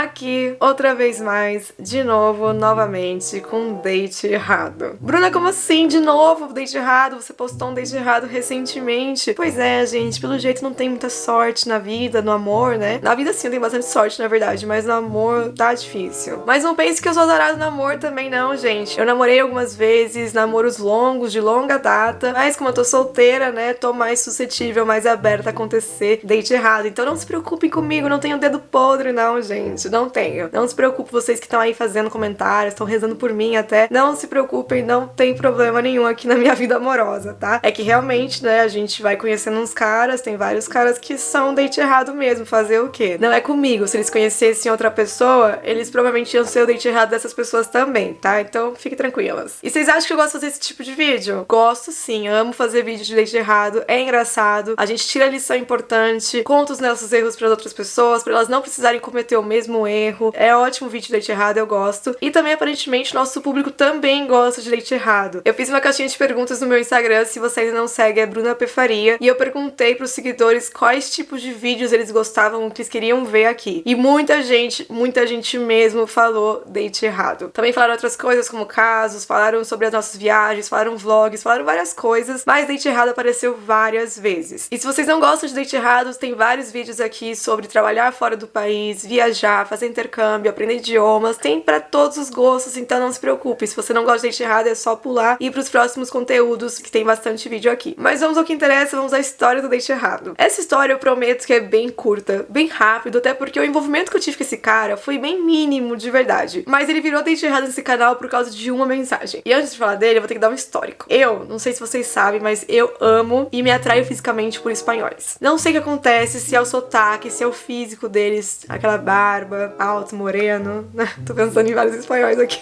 Aqui, outra vez mais, de novo, novamente, com um date errado. Bruna, como assim? De novo, date errado? Você postou um date errado recentemente? Pois é, gente, pelo jeito não tem muita sorte na vida, no amor, né? Na vida sim, tem bastante sorte, na verdade, mas no amor tá difícil. Mas não pense que eu sou azarada no amor também não, gente. Eu namorei algumas vezes, namoros longos, de longa data, mas como eu tô solteira, né, tô mais suscetível, mais aberta a acontecer date errado. Então não se preocupem comigo, não tenho dedo podre não, gente. Não tenho. Não se preocupem vocês que estão aí fazendo comentários, estão rezando por mim até. Não se preocupem, não tem problema nenhum aqui na minha vida amorosa, tá? É que realmente, né, a gente vai conhecendo uns caras, tem vários caras que são date errado mesmo. Fazer o quê? Não é comigo. Se eles conhecessem outra pessoa, eles provavelmente iam ser o date errado dessas pessoas também, tá? Então fiquem tranquilas. E vocês acham que eu gosto de fazer esse tipo de vídeo? Gosto sim, amo fazer vídeo de date errado, é engraçado, a gente tira a lição importante, conta os nossos erros para outras pessoas, para elas não precisarem cometer o mesmo erro. É ótimo vídeo de date errado, eu gosto. E também, aparentemente, nosso público também gosta de date errado. Eu fiz uma caixinha de perguntas no meu Instagram, se você ainda não segue, é Bruna P. Faria, e eu perguntei pros seguidores quais tipos de vídeos eles gostavam, que eles queriam ver aqui. E muita gente mesmo falou date errado. Também falaram outras coisas, como casos, falaram sobre as nossas viagens, falaram vlogs, falaram várias coisas, mas date errado apareceu várias vezes. E se vocês não gostam de date errado, tem vários vídeos aqui sobre trabalhar fora do país, viajar, fazer intercâmbio, aprender idiomas, tem pra todos os gostos, então não se preocupe. Se você não gosta de date errado, é só pular e ir pros próximos conteúdos, que tem bastante vídeo aqui. Mas vamos ao que interessa, vamos à história do date errado. Essa história eu prometo que é bem curta, bem rápido, até porque o envolvimento que eu tive com esse cara foi bem mínimo, de verdade. Mas ele virou date errado nesse canal por causa de uma mensagem. E antes de falar dele, eu vou ter que dar um histórico. Eu, não sei se vocês sabem, mas eu amo e me atraio fisicamente por espanhóis. Não sei o que acontece, se é o sotaque, se é o físico deles, aquela barba, alto, moreno. Tô pensando em vários espanhóis aqui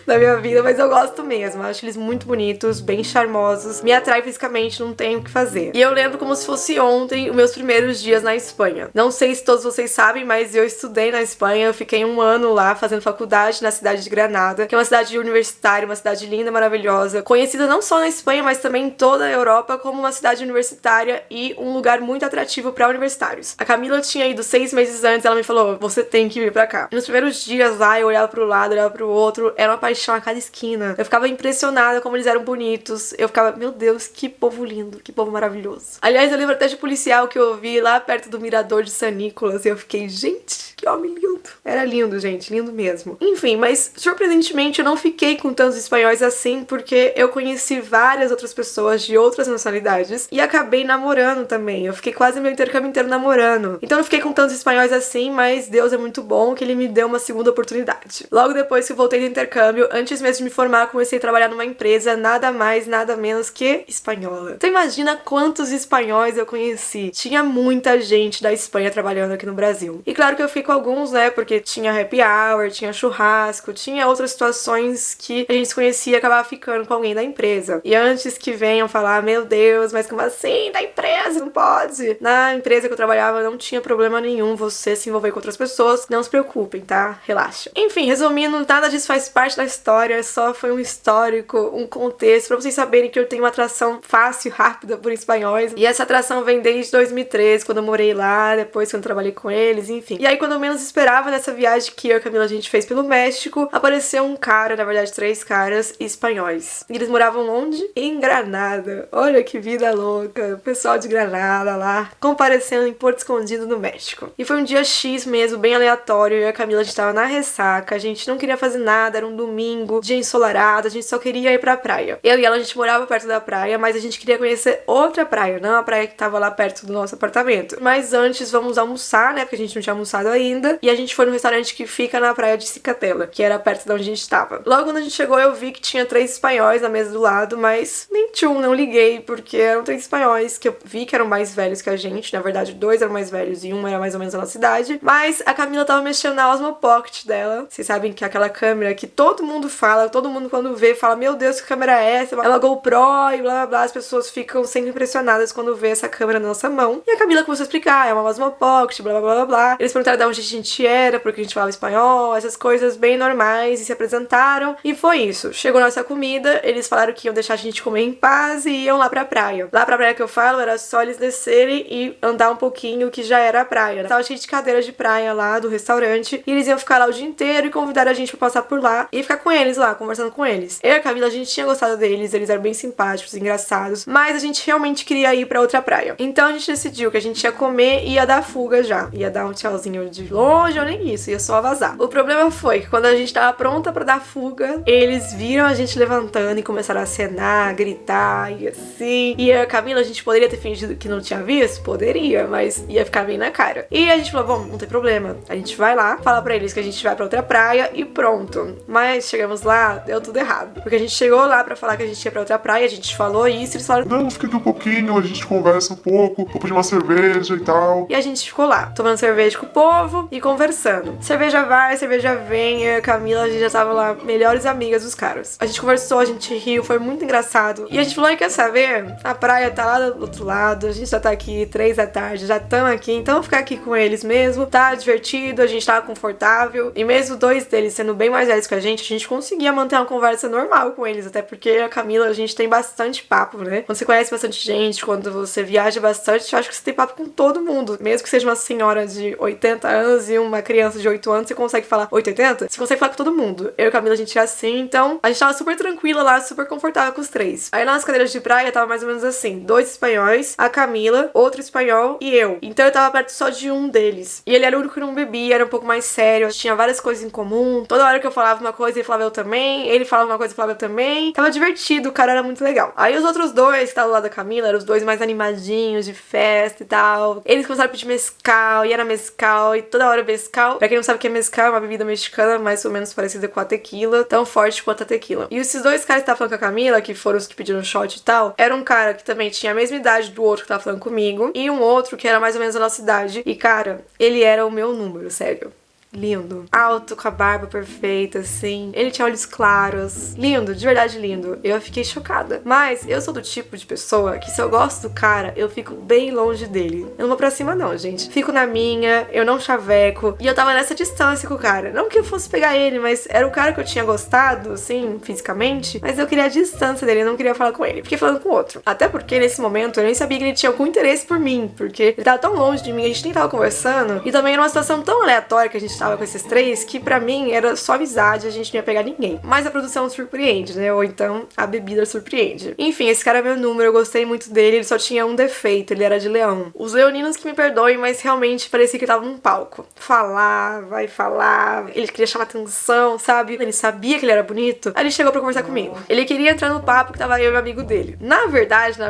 da minha vida, mas eu gosto mesmo. Eu acho eles muito bonitos, bem charmosos, me atrai fisicamente, não tenho o que fazer. E eu lembro como se fosse ontem os meus primeiros dias na Espanha. Não sei se todos vocês sabem, mas eu estudei na Espanha, eu fiquei um ano lá fazendo faculdade na cidade de Granada, que é uma cidade universitária, uma cidade linda, maravilhosa, conhecida não só na Espanha, mas também em toda a Europa como uma cidade universitária e um lugar muito atrativo para universitários. A Camila tinha ido 6 meses antes, ela me falou, você tem que vir pra cá. E nos primeiros dias lá, eu olhava pro lado, olhava pro outro, era uma paixão a cada esquina. Eu ficava impressionada como eles eram bonitos. Eu ficava, meu Deus, que povo lindo, que povo maravilhoso. Aliás, eu lembro até de policial que eu ouvi lá perto do mirador de San Nicolas e eu fiquei, gente, que homem lindo. Era lindo, gente, lindo mesmo. Enfim, mas surpreendentemente eu não fiquei com tantos espanhóis assim, porque eu conheci várias outras pessoas de outras nacionalidades e acabei namorando também. Eu fiquei quase meu intercâmbio inteiro namorando. Então eu não fiquei com tantos espanhóis assim, mas Deus é muito bom que ele me deu uma segunda oportunidade. Logo depois que eu voltei do intercâmbio, antes mesmo de me formar, comecei a trabalhar numa empresa nada mais, nada menos que espanhola. Então imagina quantos espanhóis eu conheci. Tinha muita gente da Espanha trabalhando aqui no Brasil. E claro que eu fiquei com alguns, né, porque tinha happy hour, tinha churrasco, tinha outras situações que a gente se conhecia e acabava ficando com alguém da empresa. E antes que venham falar, meu Deus, mas como assim, da empresa, não pode? Na empresa que eu trabalhava não tinha problema nenhum você se envolver com outras pessoas, não se preocupem, tá? Relaxa. Enfim, resumindo, nada disso faz parte da história, só foi um histórico, um contexto, pra vocês saberem que eu tenho uma atração fácil, rápida por espanhóis. E essa atração vem desde 2013, quando eu morei lá, depois quando eu trabalhei com eles, enfim. E aí, quando eu menos esperava, nessa viagem que eu e a Camila a gente fez pelo México, apareceu um cara, na verdade 3 caras espanhóis. E eles moravam onde? Em Granada. Olha que vida louca. O pessoal de Granada lá, comparecendo em Porto Escondido, no México. E foi um dia X mesmo, bem aleatório. Eu e a Camila, a gente tava na ressaca, a gente não queria fazer nada, era um domingo, dia ensolarado, a gente só queria ir pra praia. Eu e ela, a gente morava perto da praia, mas a gente queria conhecer outra praia, não a praia que tava lá perto do nosso apartamento. Mas antes, vamos almoçar, né, porque a gente não tinha almoçado ainda, e a gente foi no restaurante que fica na praia de Cicatela, que era perto de onde a gente tava. Logo quando a gente chegou, eu vi que tinha 3 espanhóis na mesa do lado, mas nem tchum, não liguei, porque eram 3 espanhóis que eu vi que eram mais velhos que a gente, na verdade 2 eram mais velhos e um era mais ou menos da nossa idade, mas a Camila tava mexendo na Osmo Pocket dela. Vocês sabem que é aquela câmera que todo mundo fala, todo mundo quando vê fala, meu Deus, que câmera é essa? É uma GoPro e blá blá blá, as pessoas ficam sempre impressionadas quando vê essa câmera na nossa mão. E a Camila começou a explicar, é uma Osmo Pocket, blá blá blá blá. Eles perguntaram de onde a gente era, porque a gente falava espanhol, essas coisas bem normais, e se apresentaram, e foi isso. Chegou nossa comida, eles falaram que iam deixar a gente comer em paz e iam lá pra praia. Lá pra praia que eu falo, era só eles descerem e andar um pouquinho, que já era a praia. Tava cheio de cadeiras de praia lá do restaurante, e eles iam ficar lá o dia inteiro e convidaram a gente pra passar por lá e ficar com eles lá, conversando com eles. Eu e a Camila, a gente tinha gostado deles, eles eram bem simpáticos, engraçados, mas a gente realmente queria ir pra outra praia. Então a gente decidiu que a gente ia comer e ia dar fuga já. Ia dar um tchauzinho de longe ou nem isso, ia só vazar. O problema foi que quando a gente tava pronta pra dar fuga, eles viram a gente levantando e começaram a acenar, gritar e assim. E eu e a Camila, a gente poderia ter fingido que não tinha visto? Poderia, mas ia ficar bem na cara. E a gente falou, bom, não tem problema. A gente vai lá, fala pra eles que a gente vai pra outra praia e pronto. Mas chegamos lá, deu tudo errado. Porque a gente chegou lá pra falar que a gente ia pra outra praia, a gente falou isso, eles falaram, não, fica aqui um pouquinho, a gente conversa um pouco, vou pedir uma cerveja e tal. E a gente ficou lá, tomando cerveja com o povo e conversando. Cerveja vai, cerveja vem, eu e a Camila, a gente já tava lá, melhores amigas dos caras. A gente conversou, a gente riu, foi muito engraçado. E a gente falou, quer saber? A praia tá lá do outro lado, a gente já tá aqui 3 da tarde, já estamos aqui, então vamos ficar aqui com eles mesmo. Tá divertido, a gente tava confortável. E mesmo 2 deles sendo bem mais velhos que a gente conseguia manter uma conversa normal com eles, até porque a Camila, a gente tem bastante papo, né? Quando você conhece bastante gente, quando você viaja bastante, eu acho que você tem papo com todo mundo. Mesmo que seja uma senhora de 80 anos e uma criança de 8 anos, você consegue falar 80? Você consegue falar com todo mundo. Eu e a Camila, a gente é assim, então a gente tava super tranquila lá, super confortável com os 3. Aí nas cadeiras de praia tava mais ou menos assim, 2 espanhóis, a Camila, outro espanhol e eu. Então eu tava perto só de um deles. E ele era o único que não bebia, era um pouco mais sério, tinha várias coisas em comum. Toda hora que eu falava uma coisa, ele falava eu também, ele falava uma coisa, eu falava eu também. Tava divertido, o cara era muito legal. Aí os outros 2 que estavam do lado da Camila, eram os 2 mais animadinhos, de festa e tal. Eles começaram a pedir mezcal, e era mezcal, e toda hora mezcal. Pra quem não sabe o que é mezcal, é uma bebida mexicana mais ou menos parecida com a tequila, tão forte quanto a tequila. E esses 2 caras que estavam falando com a Camila, que foram os que pediram shot e tal, era um cara que também tinha a mesma idade do outro que tava falando comigo, e um outro que era mais ou menos da nossa idade. E cara, ele era o meu número, sério. Lindo. Alto, com a barba perfeita, assim. Ele tinha olhos claros. Lindo, de verdade lindo. Eu fiquei chocada. Mas eu sou do tipo de pessoa que se eu gosto do cara, eu fico bem longe dele. Eu não vou pra cima não, gente. Fico na minha, eu não chaveco. E eu tava nessa distância com o cara. Não que eu fosse pegar ele, mas era o cara que eu tinha gostado, assim, fisicamente. Mas eu queria a distância dele, eu não queria falar com ele. Fiquei falando com o outro. Até porque nesse momento eu nem sabia que ele tinha algum interesse por mim. Porque ele tava tão longe de mim, a gente nem tava conversando. E também era uma situação tão aleatória que a gente tava com esses 3, que pra mim era só amizade, a gente não ia pegar ninguém. Mas a produção surpreende, né? Ou então a bebida surpreende. Enfim, esse cara é meu número, eu gostei muito dele, ele só tinha um defeito, ele era de leão. Os leoninos que me perdoem, mas realmente parecia que ele tava num palco. Falava e falava, ele queria chamar atenção, sabe? Ele sabia que ele era bonito, aí ele chegou pra conversar comigo. Ele queria entrar no papo que tava eu e o amigo dele. Na verdade,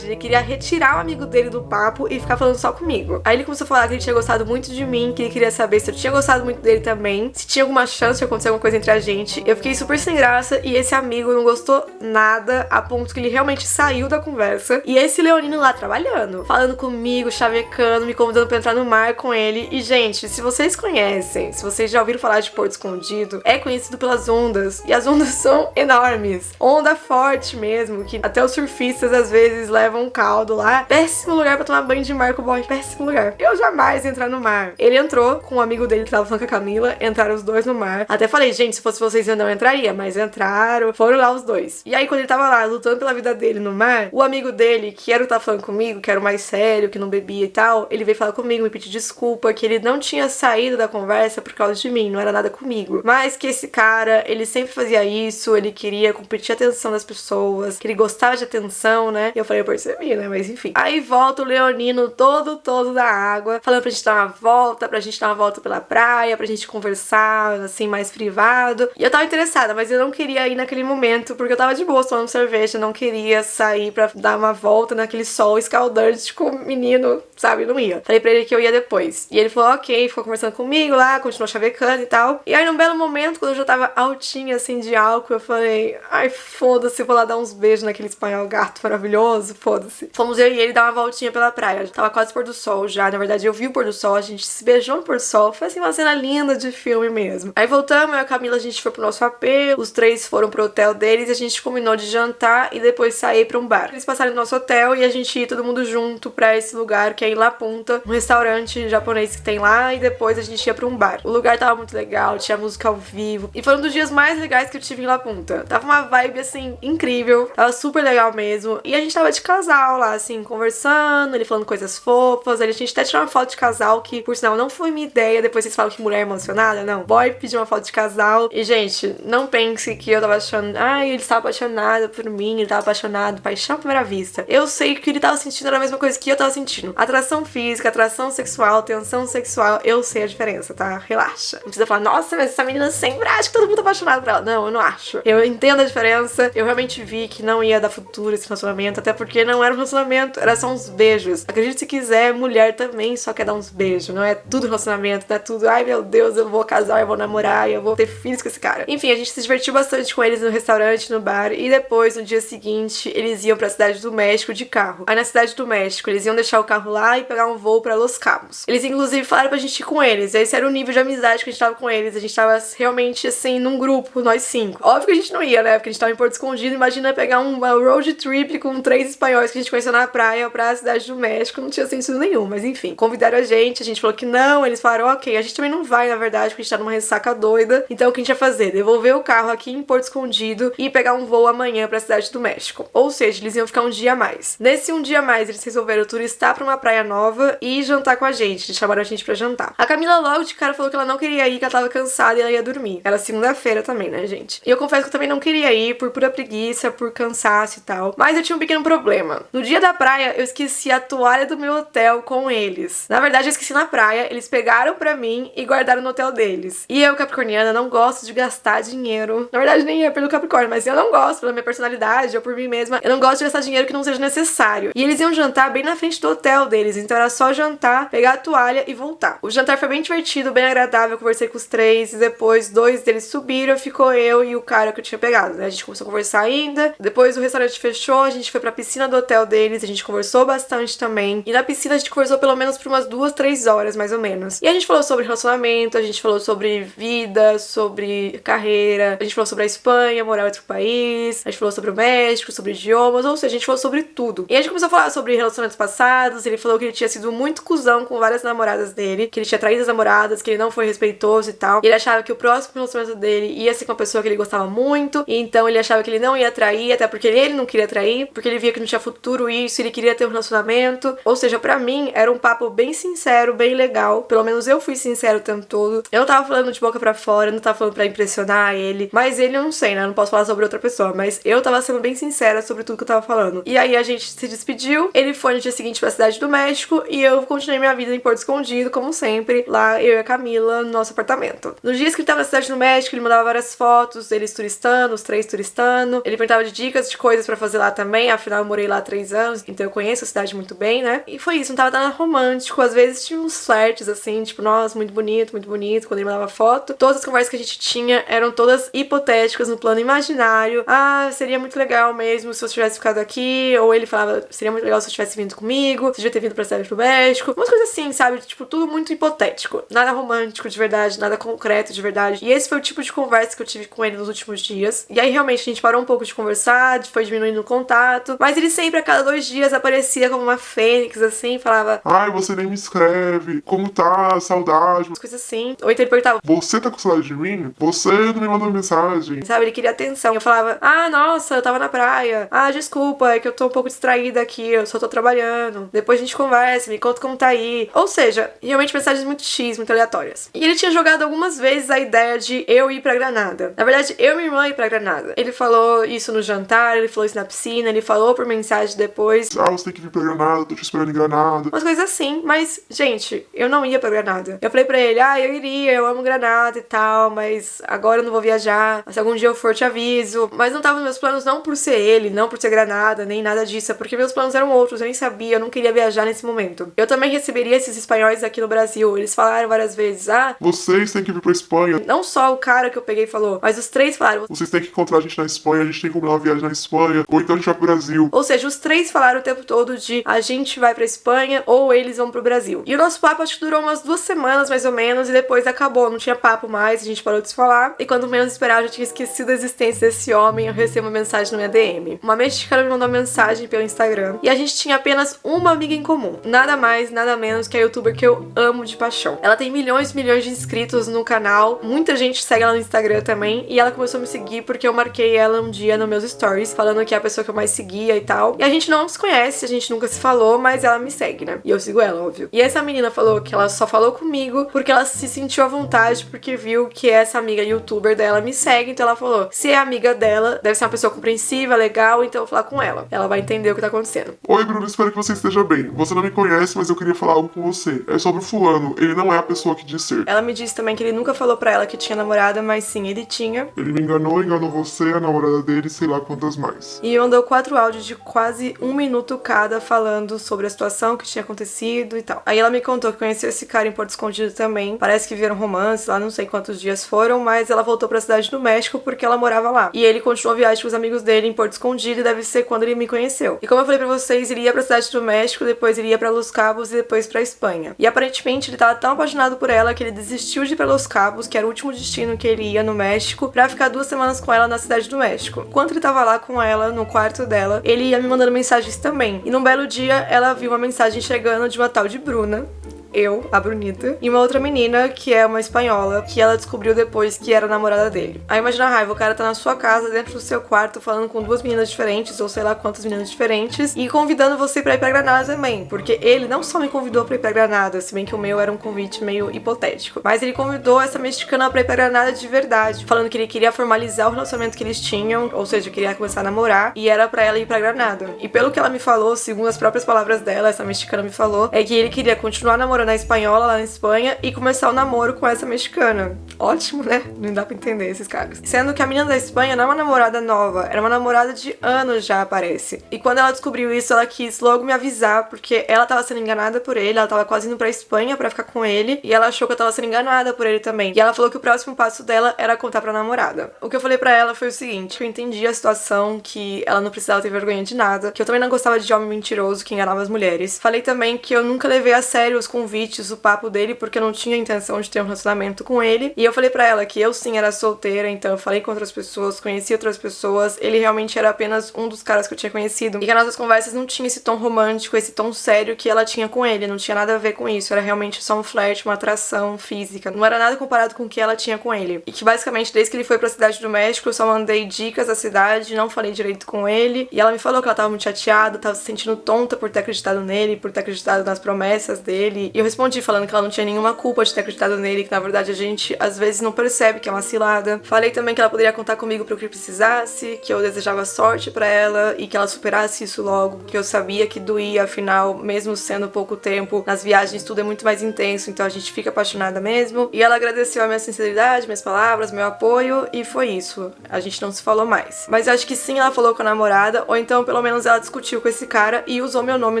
ele queria retirar o amigo dele do papo e ficar falando só comigo. Aí ele começou a falar que ele tinha gostado muito de mim, que ele queria saber se eu tinha gostado muito dele também, se tinha alguma chance de acontecer alguma coisa entre a gente. Eu fiquei super sem graça e esse amigo não gostou nada, a ponto que ele realmente saiu da conversa. E esse leonino lá trabalhando, falando comigo, chavecando, me convidando pra entrar no mar com ele. E gente, se vocês conhecem, se vocês já ouviram falar de Porto Escondido, é conhecido pelas ondas, e as ondas são enormes, onda forte mesmo, que até os surfistas às vezes levam um caldo lá. Péssimo lugar pra tomar banho de mar com o boy, péssimo lugar. Eu jamais ia entrar no mar. Ele entrou com um amigo dele que tava falando com a Camila, entraram os 2 no mar. Até falei, gente, se fosse vocês eu não entraria, mas entraram, foram lá os 2. E aí quando ele tava lá lutando pela vida dele no mar, o amigo dele, que era o que tava falando comigo, que era o mais sério, que não bebia e tal, ele veio falar comigo, me pedir desculpa, que ele não tinha saído da conversa por causa de mim, não era nada comigo. Mas que esse cara, ele sempre fazia isso, ele queria competir a atenção das pessoas, que ele gostava de atenção, né? E eu falei, eu percebi, né? Mas enfim. Aí volta o leonino todo da água, falando pra gente dar uma volta pela praia, pra gente conversar, assim, mais privado. E eu tava interessada, mas eu não queria ir naquele momento, porque eu tava de boa tomando cerveja, não queria sair pra dar uma volta naquele sol escaldante com o menino, sabe? Não ia. Falei pra ele que eu ia depois. E ele falou, ok, ficou conversando comigo lá, continuou chavecando e tal. E aí, num belo momento, quando eu já tava altinha, assim, de álcool, eu falei, ai, foda-se, vou lá dar uns beijos naquele espanhol gato maravilhoso, foda-se. Fomos eu e ele dar uma voltinha pela praia. Já tava quase pôr do sol já, na verdade eu vi o pôr do sol, a gente se beijou no pôr do sol. Foi assim uma cena cena linda de filme mesmo. Aí voltamos, eu e a Camila, a gente foi pro nosso AP, os três foram pro hotel deles e a gente combinou de jantar e depois sair pra um bar. Eles passaram no nosso hotel e a gente ia todo mundo junto pra esse lugar que é em La Punta, um restaurante japonês que tem lá, e depois a gente ia pra um bar. O lugar tava muito legal, tinha música ao vivo e foi um dos dias mais legais que eu tive em La Punta. Tava uma vibe assim incrível, tava super legal mesmo. E a gente tava de casal lá, assim, conversando, ele falando coisas fofas. A gente até tirou uma foto de casal, que por sinal não foi minha ideia. Depois vocês falam que mulher é emocionada, não. Boy pediu uma foto de casal. E, gente, não pense que eu tava achando, ele estava apaixonado por mim, ele tava apaixonado, paixão à primeira vista. Eu sei que o que ele tava sentindo era a mesma coisa que eu tava sentindo. Atração física, atração sexual, tensão sexual, eu sei a diferença, tá? Relaxa. Não precisa falar, nossa, mas essa menina sempre acha que todo mundo tá apaixonado por ela. Não, eu não acho. Eu entendo a diferença. Eu realmente vi que não ia dar futuro esse relacionamento, até porque não era um relacionamento, era só uns beijos. Acredite se quiser, mulher também só quer dar uns beijos. Não é tudo relacionamento, não é tudo, ai meu Deus, eu vou casar, eu vou namorar, eu vou ter filhos com esse cara. Enfim, a gente se divertiu bastante com eles no restaurante, no bar, e depois, no dia seguinte, eles iam pra Cidade do México de carro. Aí na Cidade do México, eles iam deixar o carro lá e pegar um voo pra Los Cabos. Eles, inclusive, falaram pra gente ir com eles. Esse era o nível de amizade que a gente tava com eles. A gente tava realmente, assim, num grupo, nós 5. Óbvio que a gente não ia, né? Porque a gente tava em Porto Escondido. Imagina pegar uma road trip com 3 espanhóis que a gente conheceu na praia pra Cidade do México. Não tinha sentido nenhum, mas enfim. Convidaram a gente falou que não. Eles falaram, ok, a gente também não vai, na verdade, porque a gente tá numa ressaca doida. Então o que a gente ia fazer? Devolver o carro aqui em Porto Escondido e pegar um voo amanhã pra Cidade do México. Ou seja, eles iam ficar um dia a mais. Nesse um dia a mais, eles resolveram turistar pra uma praia nova e jantar com a gente. Eles chamaram a gente pra jantar. A Camila logo de cara falou que ela não queria ir, que ela tava cansada e ela ia dormir. Era segunda-feira também, né, gente? E eu confesso que eu também não queria ir por pura preguiça, por cansaço e tal. Mas eu tinha um pequeno problema. No dia da praia, eu esqueci a toalha do meu hotel com eles. Na verdade, eu esqueci na praia. Eles pegaram pra mim e guardaram no hotel deles. E eu, capricorniana, não gosto de gastar dinheiro. Na verdade, nem é pelo Capricórnio, mas eu não gosto, pela minha personalidade ou por mim mesma. Eu não gosto de gastar dinheiro que não seja necessário. E eles iam jantar bem na frente do hotel deles. Então era só jantar, pegar a toalha e voltar. O jantar foi bem divertido, bem agradável. Eu conversei com os 3 e depois 2 deles subiram. Ficou eu e o cara que eu tinha pegado, né? A gente começou a conversar ainda. Depois o restaurante fechou, a gente foi pra piscina do hotel deles. A gente conversou bastante também. E na piscina a gente conversou pelo menos por umas 2, 3 horas, mais ou menos. E a gente falou sobre relacionamento, a gente falou sobre vida, sobre carreira. A gente falou sobre a Espanha, morar em outro país. A gente falou sobre o México, sobre idiomas. Ou seja, a gente falou sobre tudo. E a gente começou a falar sobre relacionamentos passados. Ele falou que ele tinha sido muito cuzão com várias namoradas dele, que ele tinha traído as namoradas, que ele não foi respeitoso e tal. E ele achava que o próximo relacionamento dele ia ser com uma pessoa que ele gostava muito, e então ele achava que ele não ia trair, até porque ele não queria trair, porque ele via que não tinha futuro isso, ele queria ter um relacionamento. Ou seja, pra mim, era um papo bem sincero, bem legal. Pelo menos eu fui sincero o tempo todo. Eu não tava falando de boca pra fora, eu não tava falando pra impressionar ele, mas ele eu não sei, né? Eu não posso falar sobre outra pessoa, mas eu tava sendo bem sincera sobre tudo que eu tava falando. E aí a gente se despediu, ele foi no dia seguinte pra Cidade do México, e eu continuei minha vida em Porto Escondido, como sempre, lá eu e a Camila, no nosso apartamento. Nos dias que ele tava na Cidade do México, ele mandava várias fotos deles turistando, os 3 turistando. Ele perguntava de dicas de coisas pra fazer lá também, afinal eu morei lá há 3 anos, então eu conheço a cidade muito bem, né? E foi isso, não tava nada romântico, às vezes tinha uns flertes assim, tipo, nossa, muito bonito, quando ele mandava foto. Todas as conversas que a gente tinha eram todas hipotéticas, no plano imaginário. Ah, seria muito legal mesmo se você tivesse ficado aqui, ou ele falava, seria muito legal se você tivesse vindo comigo, você devia ter vindo pra Cidade do México, umas coisas assim, sabe? Tipo, tudo muito hipotético, nada romântico de verdade, nada concreto de verdade. E esse foi o tipo de conversa que eu tive com ele nos últimos dias. E aí realmente a gente parou um pouco de conversar, foi diminuindo o contato, mas ele sempre a cada 2 dias aparecia como uma fênix, assim, falava, ai, você nem me escreve, como tá, saudade. umas coisas assim. Ou então ele perguntava, Você tá com saudade de mim? Você não me mandou mensagem. sabe, ele queria atenção. Eu falava, nossa, eu tava na praia. Desculpa, é que eu tô um pouco distraída aqui, eu só tô trabalhando. Depois a gente conversa, me conta como tá aí. Ou seja, realmente mensagens muito muito aleatórias. E ele tinha jogado algumas vezes a ideia de eu ir pra Granada. Na verdade, eu e minha irmã ir pra Granada. Ele falou isso no jantar, ele falou isso na piscina, ele falou por mensagem depois. Você tem que vir pra Granada, tô te esperando em Granada. Umas coisas assim, mas, gente, eu não ia pra Granada. Eu falei pra ele, eu iria, eu amo Granada e tal, mas agora eu não vou viajar. Se algum dia eu for, te aviso. Mas não tava nos meus planos, não por ser ele, não por ser Granada, nem nada disso, é porque meus planos eram outros, eu nem sabia, eu não queria viajar nesse momento. Eu também receberia esses espanhóis aqui no Brasil. Eles falaram várias vezes, vocês têm que vir pra Espanha. Não só o cara que eu peguei falou, mas os 3 falaram, Vocês têm que encontrar a gente na Espanha, a gente tem que combinar uma viagem na Espanha, ou então a gente vai pro Brasil. Ou seja, os 3 falaram o tempo todo de a gente vai pra Espanha ou eles vão pro Brasil. E o nosso papo acho que durou umas 2 semanas, mais ou menos, e depois acabou, não tinha papo mais, a gente parou de se falar. E quando menos esperava, eu já tinha esquecido a existência desse homem. Eu recebo uma mensagem no minha DM. Uma mexicana me mandou uma mensagem pelo Instagram e a gente tinha apenas uma amiga em comum. Nada mais, nada menos que a youtuber que eu amo de paixão. Ela tem milhões e milhões de inscritos no canal, muita gente segue ela no Instagram também, e ela começou a me seguir porque eu marquei ela um dia nos meus stories, falando que é a pessoa que eu mais seguia e tal. E a gente não se conhece, a gente nunca se falou, mas ela me segue, né? E eu sigo ela, óbvio. E essa menina falou que ela só falou comigo porque ela se sentiu à vontade, porque viu que essa amiga youtuber dela me segue, então ela falou, se é amiga dela, deve ser uma pessoa compreensiva, legal, então eu vou falar com ela. Ela vai entender o que tá acontecendo. Oi, Bruno, espero que você esteja bem. Você não me conhece, mas eu queria falar algo com você. É sobre o fulano, ele não é a pessoa que diz ser. Ela me disse também que ele nunca falou pra ela que tinha namorada, mas sim, ele tinha. Ele me enganou você, a namorada dele, sei lá quantas mais. E mandou 4 áudios de quase 1 minuto cada falando sobre a situação que tinha acontecido e tal. Aí ela me contou que conheceu esse cara em Porto Escondido também. Parece que viram romance lá, não sei quantos dias foram, mas ela voltou pra cidade do México porque ela morava lá. E ele continuou a viagem com os amigos dele em Porto Escondido e deve ser quando ele me conheceu. E como eu falei pra vocês, ele ia pra cidade do México, depois ele ia pra Los Cabos e depois pra Espanha. E aparentemente ele tava tão apaixonado por ela que ele desistiu de ir pra Los Cabos, que era o último destino que ele ia no México, pra ficar 2 semanas com ela na cidade do México. Enquanto ele tava lá com ela, no quarto dela, ele ia me mandando mensagens também. E num belo dia, ela viu uma mensagem chegando de uma tal de Bruna, eu, a Brunita, e uma outra menina que é uma espanhola, que ela descobriu depois que era a namorada dele. Aí imagina a raiva, o cara tá na sua casa, dentro do seu quarto, falando com 2 meninas diferentes, ou sei lá quantas meninas diferentes, e convidando você pra ir pra Granada também, porque ele não só me convidou pra ir pra Granada, se bem que o meu era um convite meio hipotético, mas ele convidou essa mexicana pra ir pra Granada de verdade, falando que ele queria formalizar o relacionamento que eles tinham, ou seja, queria começar a namorar, e era pra ela ir pra Granada. E pelo que ela me falou, segundo as próprias palavras dela, essa mexicana me falou, é que ele queria continuar namorando na espanhola lá na Espanha e começar o namoro com essa mexicana. Ótimo, né? Não dá pra entender esses caras. Sendo que a menina da Espanha não é uma namorada nova, era uma namorada de anos já, parece. E quando ela descobriu isso, ela quis logo me avisar, porque ela tava sendo enganada por ele, ela tava quase indo pra Espanha pra ficar com ele, e ela achou que eu tava sendo enganada por ele também. E ela falou que o próximo passo dela era contar pra namorada. O que eu falei pra ela foi o seguinte, eu entendi a situação, que ela não precisava ter vergonha de nada, que eu também não gostava de homem mentiroso que enganava as mulheres. Falei também que eu nunca levei a sério os convites, o papo dele, porque eu não tinha intenção de ter um relacionamento com ele. E eu falei pra ela que eu sim era solteira, então eu falei com outras pessoas, conheci outras pessoas, ele realmente era apenas um dos caras que eu tinha conhecido. E que as nossas conversas não tinham esse tom romântico, esse tom sério que ela tinha com ele, não tinha nada a ver com isso, era realmente só um flerte, uma atração física, não era nada comparado com o que ela tinha com ele. E que basicamente, desde que ele foi pra cidade do México, eu só mandei dicas da cidade, não falei direito com ele, e ela me falou que ela tava muito chateada, tava se sentindo tonta por ter acreditado nele, por ter acreditado nas promessas dele, e eu respondi falando que ela não tinha nenhuma culpa de ter acreditado nele, que na verdade a gente às vezes não percebe que é uma cilada. Falei também que ela poderia contar comigo pro que precisasse, que eu desejava sorte pra ela e que ela superasse isso logo, que eu sabia que doía, afinal, mesmo sendo pouco tempo, nas viagens tudo é muito mais intenso, então a gente fica apaixonada mesmo. E ela agradeceu a minha sinceridade, minhas palavras, meu apoio, e foi isso. A gente não se falou mais. Mas eu acho que sim, ela falou com a namorada, ou então pelo menos ela discutiu com esse cara e usou meu nome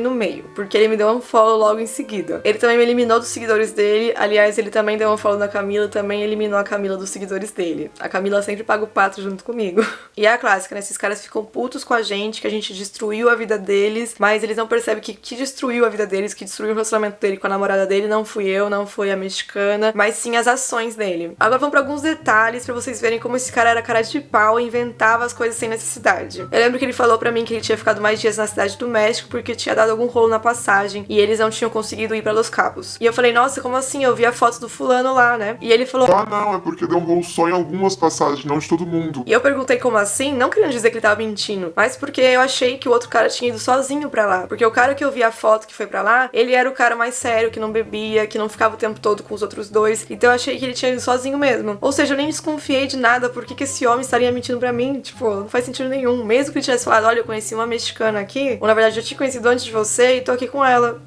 no meio, porque ele me deu um follow logo em seguida. Ele também me eliminou dos seguidores dele, aliás, ele também deu um follow na Camila, também eliminou a Camila dos seguidores dele. A Camila sempre paga o pato junto comigo. E é a clássica, né? Esses caras ficam putos com a gente, que a gente destruiu a vida deles, mas eles não percebem que destruiu a vida deles, que destruiu o relacionamento dele com a namorada dele, não fui eu, não foi a mexicana, mas sim as ações dele. Agora vamos pra alguns detalhes pra vocês verem como esse cara era cara de pau e inventava as coisas sem necessidade. Eu lembro que ele falou pra mim que ele tinha ficado mais dias na cidade do México porque tinha dado algum rolo na passagem e eles não tinham conseguido ir pra Los Cabos. E eu falei, nossa, como assim? Eu vi a foto do fulano lá, né? E ele falou, Ah, não, é porque deu um rolo só em algumas passagens, não de todo mundo. E eu perguntei como assim, não querendo dizer que ele tava mentindo, mas porque eu achei que o outro cara tinha ido sozinho pra lá. Porque o cara que eu vi a foto que foi pra lá, ele era o cara mais sério, que não bebia, que não ficava o tempo todo com os outros dois. Então eu achei que ele tinha ido sozinho mesmo. Ou seja, eu nem desconfiei de nada, porque esse homem estaria mentindo pra mim. Tipo, não faz sentido nenhum. Mesmo que ele tivesse falado, olha, eu conheci uma mexicana aqui, ou na verdade eu tinha conhecido antes de você e tô aqui com ela.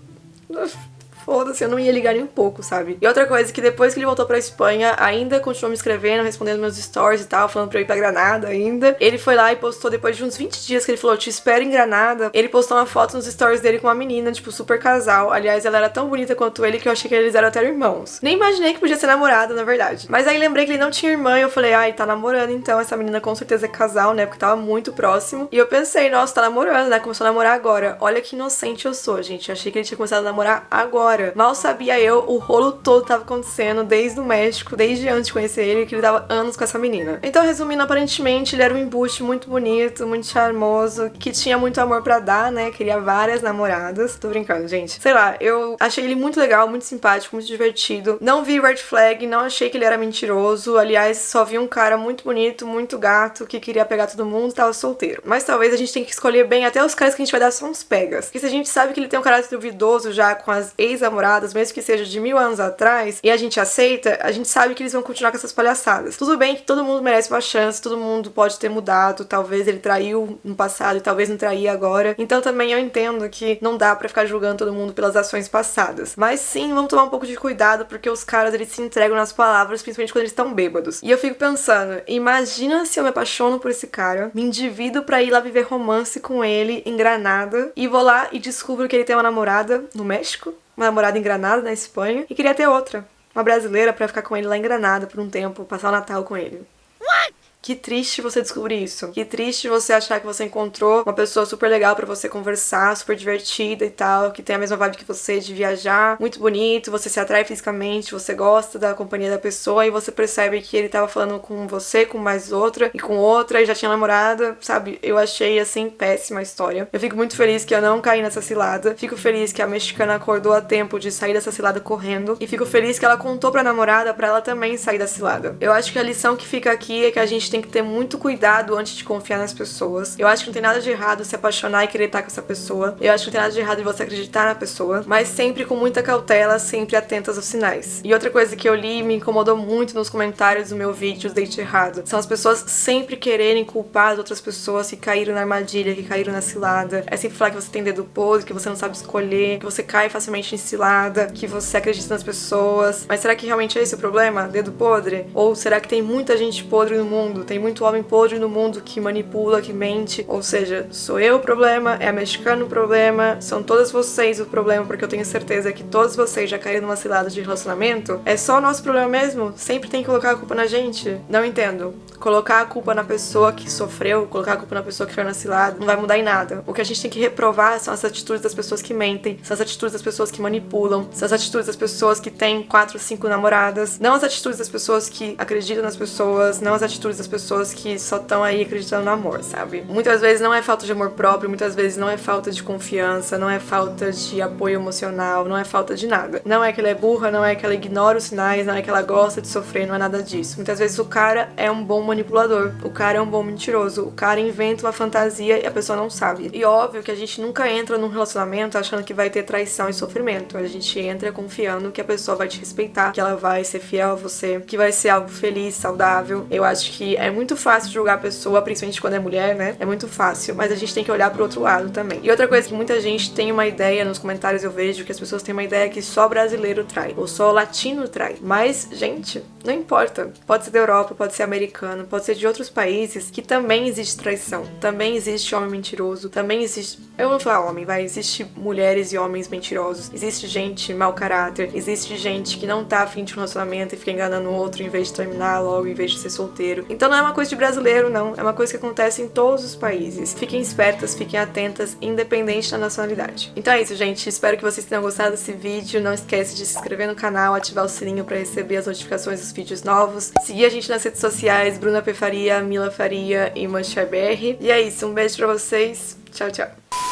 Foda-se, eu não ia ligar nem um pouco, sabe? E outra coisa, que depois que ele voltou pra Espanha, ainda continuou me escrevendo, respondendo meus stories e tal, falando pra eu ir pra Granada ainda. Ele foi lá e postou, depois de uns 20 dias que ele falou, eu te espero em Granada, ele postou uma foto nos stories dele com uma menina, tipo, super casal. Aliás, ela era tão bonita quanto ele que eu achei que eles eram até irmãos. Nem imaginei que podia ser namorada, na verdade. Mas aí lembrei que ele não tinha irmã e eu falei, ai, tá namorando então, essa menina com certeza é casal, né? Porque tava muito próximo. E eu pensei, nossa, tá namorando, né? Começou a namorar agora. Olha que inocente eu sou, gente. Eu achei que ele tinha começado a namorar agora. fora. Mal sabia eu, o rolo todo tava acontecendo desde o México, desde antes de conhecer ele, que ele tava anos com essa menina. Então, resumindo, aparentemente ele era um embuste muito bonito, muito charmoso, que tinha muito amor pra dar, né? Queria várias namoradas. Tô brincando, gente. Sei lá, eu achei ele muito legal, muito simpático, muito divertido. Não vi red flag, não achei que ele era mentiroso. Aliás, só vi um cara muito bonito, muito gato, que queria pegar todo mundo e tava solteiro. Mas talvez a gente tenha que escolher bem até os caras que a gente vai dar são uns pegas. Porque se a gente sabe que ele tem um caráter duvidoso já com as ex-namoradas, mesmo que seja de 1000 anos atrás, e a gente aceita, a gente sabe que eles vão continuar com essas palhaçadas. Tudo bem que todo mundo merece uma chance, todo mundo pode ter mudado, talvez ele traiu no passado e talvez não trair agora. Então também eu entendo que não dá pra ficar julgando todo mundo pelas ações passadas. Mas sim, vamos tomar um pouco de cuidado, porque os caras, eles se entregam nas palavras, principalmente quando eles estão bêbados. E eu fico pensando, imagina se eu me apaixono por esse cara, me endivido pra ir lá viver romance com ele em Granada, e vou lá e descubro que ele tem uma namorada no México, uma namorada em Granada, na Espanha, e queria ter outra, uma brasileira, pra ficar com ele lá em Granada por um tempo, passar o Natal com ele. Que triste você descobrir isso. Que triste você achar que você encontrou uma pessoa super legal pra você conversar, super divertida e tal, que tem a mesma vibe que você de viajar, muito bonito, você se atrai fisicamente, você gosta da companhia da pessoa e você percebe que ele tava falando com você, com mais outra e já tinha namorada, sabe? Eu achei, assim, péssima a história. Eu fico muito feliz que eu não caí nessa cilada. Fico feliz que a mexicana acordou a tempo de sair dessa cilada correndo. E fico feliz que ela contou pra namorada pra ela também sair da cilada. Eu acho que a lição que fica aqui é que a gente tem que ter muito cuidado antes de confiar nas pessoas. Eu acho que não tem nada de errado se apaixonar e querer estar com essa pessoa. Eu acho que não tem nada de errado em você acreditar na pessoa, mas sempre com muita cautela, sempre atentas aos sinais. E outra coisa que eu li e me incomodou muito nos comentários do meu vídeo, os Date Errado, são as pessoas sempre quererem culpar as outras pessoas que caíram na armadilha, que caíram na cilada. É sempre falar que você tem dedo podre, que você não sabe escolher, que você cai facilmente em cilada, que você acredita nas pessoas. Mas será que realmente é esse o problema? Dedo podre? Ou será que tem muita gente podre no mundo? Tem muito homem podre no mundo que manipula, que mente? Ou seja, sou eu o problema? É a mexicana o problema? São todas vocês o problema? Porque eu tenho certeza que todos vocês já caíram numa cilada de relacionamento? É só o nosso problema mesmo? Sempre tem que colocar a culpa na gente? Não entendo. Colocar a culpa na pessoa que sofreu, colocar a culpa na pessoa que foi na cilada, não vai mudar em nada. O que a gente tem que reprovar são as atitudes das pessoas que mentem, são as atitudes das pessoas que manipulam, são as atitudes das pessoas que têm 4, 5 namoradas, não as atitudes das pessoas que acreditam nas pessoas, não as atitudes das pessoas que só estão aí acreditando no amor, sabe? Muitas vezes não é falta de amor próprio, muitas vezes não é falta de confiança, não é falta de apoio emocional, não é falta de nada. Não é que ela é burra, não é que ela ignora os sinais, não é que ela gosta de sofrer, não é nada disso. Muitas vezes o cara é um bom manipulador, o cara é um bom mentiroso, o cara inventa uma fantasia e a pessoa não sabe. E óbvio que a gente nunca entra num relacionamento achando que vai ter traição e sofrimento. A gente entra confiando que a pessoa vai te respeitar, que ela vai ser fiel a você, que vai ser algo feliz, saudável. Eu acho que é muito fácil julgar a pessoa, principalmente quando é mulher, né? É muito fácil, mas a gente tem que olhar pro outro lado também. E outra coisa que muita gente tem uma ideia, nos comentários eu vejo que as pessoas têm uma ideia que só brasileiro trai, ou só latino trai. Mas, gente, não importa. Pode ser da Europa, pode ser americano, pode ser de outros países que também existe traição, também existe homem mentiroso, também existe... Eu vou falar homem, vai, existe mulheres e homens mentirosos, existe gente mau caráter, existe gente que não tá afim de um relacionamento e fica enganando o outro em vez de terminar logo, em vez de ser solteiro. Então não é uma coisa de brasileiro, não. É uma coisa que acontece em todos os países. Fiquem espertas, fiquem atentas, independente da nacionalidade. Então é isso, gente. Espero que vocês tenham gostado desse vídeo. Não esquece de se inscrever no canal, ativar o sininho pra receber as notificações dos vídeos novos. Seguir a gente nas redes sociais, Bruna P. Faria, Mila Faria e MancherBR. E é isso, um beijo pra vocês. Tchau, tchau.